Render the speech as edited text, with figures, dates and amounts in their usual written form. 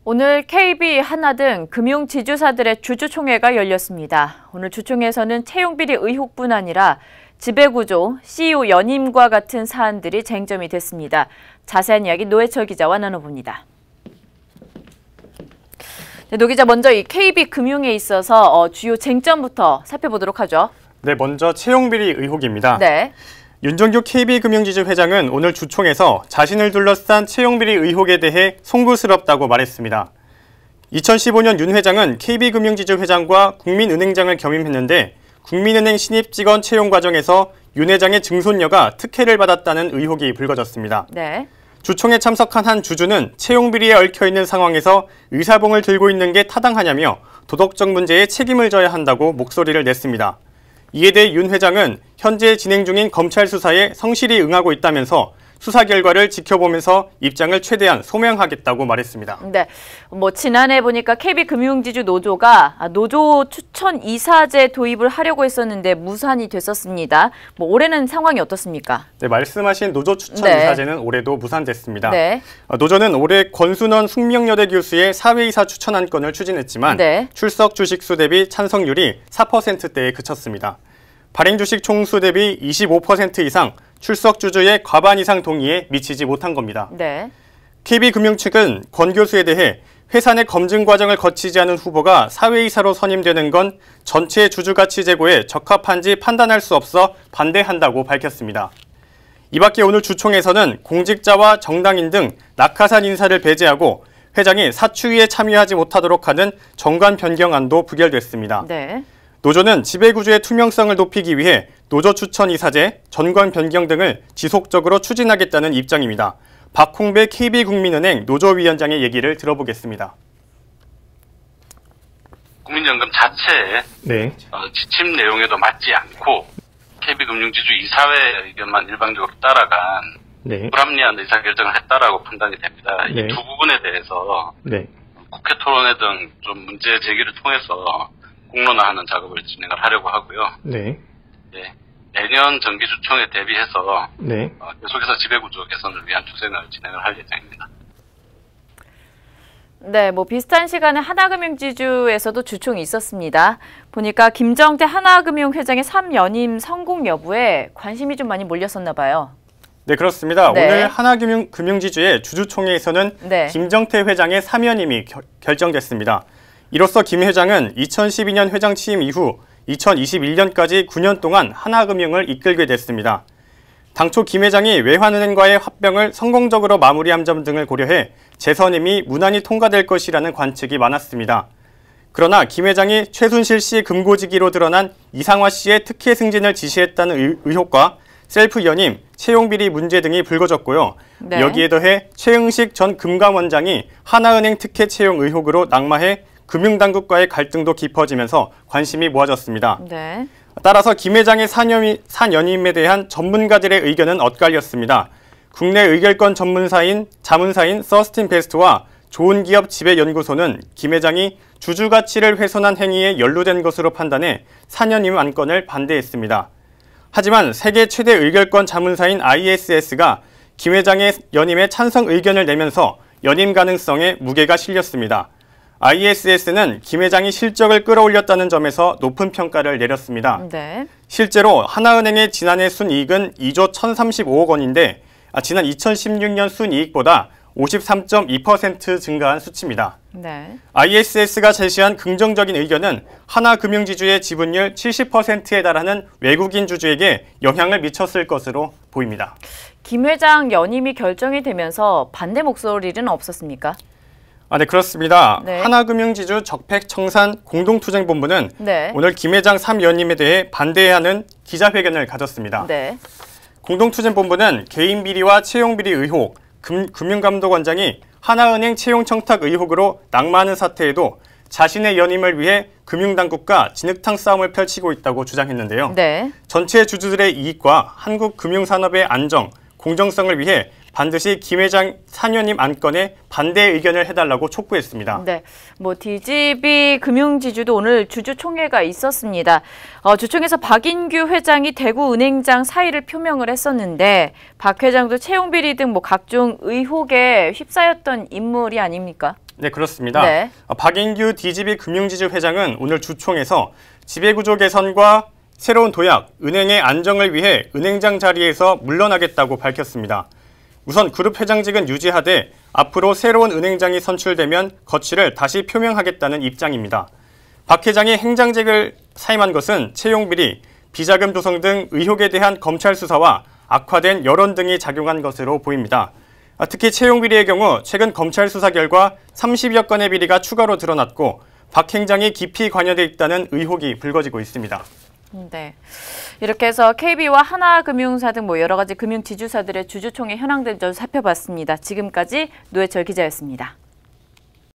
오늘 KB, 하나 등 금융지주사들의 주주총회가 열렸습니다. 오늘 주총회에서는 채용비리 의혹뿐 아니라 지배구조, CEO 연임과 같은 사안들이 쟁점이 됐습니다. 자세한 이야기 노회철 기자와 나눠봅니다. 네, 노 기자, 먼저 이 KB금융에 있어서 주요 쟁점부터 살펴보도록 하죠. 네, 먼저 채용비리 의혹입니다. 네. 윤정규 KB금융지주 회장은 오늘 주총에서 자신을 둘러싼 채용비리 의혹에 대해 송구스럽다고 말했습니다. 2015년 윤 회장은 KB금융지주 회장과 국민은행장을 겸임했는데 국민은행 신입 직원 채용 과정에서 윤 회장의 증손녀가 특혜를 받았다는 의혹이 불거졌습니다. 네. 주총에 참석한 한 주주는 채용비리에 얽혀있는 상황에서 의사봉을 들고 있는 게 타당하냐며 도덕적 문제에 책임을 져야 한다고 목소리를 냈습니다. 이에 대해 윤 회장은 현재 진행 중인 검찰 수사에 성실히 응하고 있다면서 수사 결과를 지켜보면서 입장을 최대한 소명하겠다고 말했습니다. 네, 지난해 보니까 KB금융지주 노조가 노조 추천 이사제 도입을 하려고 했었는데 무산이 됐었습니다. 올해는 상황이 어떻습니까? 네, 말씀하신 노조 추천 이사제는 올해도 무산됐습니다. 네. 노조는 올해 권순원 숙명여대 교수의 사회이사 추천 안건을 추진했지만 출석 주식수 대비 찬성률이 4%대에 그쳤습니다. 발행 주식 총수 대비 25% 이상 출석 주주의 과반 이상 동의에 미치지 못한 겁니다. 네. KB금융 측은 권 교수에 대해 회사 내 검증 과정을 거치지 않은 후보가 사회이사로 선임되는 건 전체 주주가치 제고에 적합한지 판단할 수 없어 반대한다고 밝혔습니다. 이 밖에 오늘 주총에서는 공직자와 정당인 등 낙하산 인사를 배제하고 회장이 사추위에 참여하지 못하도록 하는 정관 변경안도 부결됐습니다. 네. 노조는 지배구조의 투명성을 높이기 위해 노조 추천 이사제, 전관 변경 등을 지속적으로 추진하겠다는 입장입니다. 박홍배 KB국민은행 노조위원장의 얘기를 들어보겠습니다. 국민연금 자체의 지침 내용에도 맞지 않고 KB금융지주 이사회 의견만 일방적으로 따라간 불합리한 의사결정을 했다라고 판단이 됩니다. 이 두 부분에 대해서 국회 토론회 등 좀 문제 제기를 통해서 공론화하는 작업을 진행을 하려고 하고요. 내년 정기주총에 대비해서 계속해서 지배구조 개선을 위한 투쟁을 진행을 할 예정입니다. 네, 비슷한 시간에 하나금융지주에서도 주총이 있었습니다. 보니까 김정태 하나금융 회장의 3연임 성공 여부에 관심이 좀 많이 몰렸었나 봐요. 네, 그렇습니다. 오늘 하나금융지주의 주주총회에서는 김정태 회장의 3연임이 결정됐습니다. 이로써 김 회장은 2012년 회장 취임 이후 2021년까지 9년 동안 하나금융을 이끌게 됐습니다. 당초 김 회장이 외환은행과의 합병을 성공적으로 마무리한 점 등을 고려해 재선임이 무난히 통과될 것이라는 관측이 많았습니다. 그러나 김 회장이 최순실 씨의 금고지기로 드러난 이상화 씨의 특혜 승진을 지시했다는 의혹과 셀프 연임, 채용비리 문제 등이 불거졌고요. 여기에 더해 최응식 전 금감원장이 하나은행 특혜 채용 의혹으로 낙마해 금융당국과의 갈등도 깊어지면서 관심이 모아졌습니다. 따라서 김 회장의 산연임에 대한 전문가들의 의견은 엇갈렸습니다. 국내 의결권 자문사인 서스틴베스트와 좋은기업 지배연구소는 김 회장이 주주가치를 훼손한 행위에 연루된 것으로 판단해 산연임 안건을 반대했습니다. 하지만 세계 최대 의결권 자문사인 ISS가 김 회장의 연임에 찬성 의견을 내면서 연임 가능성에 무게가 실렸습니다. ISS는 김 회장이 실적을 끌어올렸다는 점에서 높은 평가를 내렸습니다. 실제로 하나은행의 지난해 순이익은 2조 1,035억 원인데 지난 2016년 순이익보다 53.2% 증가한 수치입니다. ISS가 제시한 긍정적인 의견은 하나금융지주의 지분율 70%에 달하는 외국인 주주에게 영향을 미쳤을 것으로 보입니다. 김 회장 연임이 결정이 되면서 반대 목소리는 없었습니까? 네, 그렇습니다. 하나금융지주 적폐청산 공동투쟁본부는 오늘 김 회장 3연임에 대해 반대하는 기자회견을 가졌습니다. 공동투쟁본부는 개인비리와 채용비리 의혹, 금융감독원장이 하나은행 채용청탁 의혹으로 낙마하는 사태에도 자신의 연임을 위해 금융당국과 진흙탕 싸움을 펼치고 있다고 주장했는데요. 전체 주주들의 이익과 한국 금융산업의 안정, 공정성을 위해 반드시 김 회장 4년임 안건에 반대 의견을 해달라고 촉구했습니다. DGB 금융지주도 오늘 주주총회가 있었습니다. 주총에서 박인규 회장이 대구은행장 사의를 표명을 했었는데 박 회장도 채용비리 등 각종 의혹에 휩싸였던 인물이 아닙니까? 네, 그렇습니다. 네. 박인규 DGB 금융지주 회장은 오늘 주총에서 지배구조 개선과 새로운 도약, 은행의 안정을 위해 은행장 자리에서 물러나겠다고 밝혔습니다. 우선 그룹 회장직은 유지하되 앞으로 새로운 은행장이 선출되면 거취를 다시 표명하겠다는 입장입니다. 박 회장이 행장직을 사임한 것은 채용비리, 비자금 조성 등 의혹에 대한 검찰 수사와 악화된 여론 등이 작용한 것으로 보입니다. 특히 채용비리의 경우 최근 검찰 수사 결과 30여 건의 비리가 추가로 드러났고 박 행장이 깊이 관여돼 있다는 의혹이 불거지고 있습니다. 네, 이렇게 해서 KB와 하나금융사 등 여러 가지 금융지주사들의 주주총회 현황 등 살펴봤습니다. 지금까지 노회철 기자였습니다.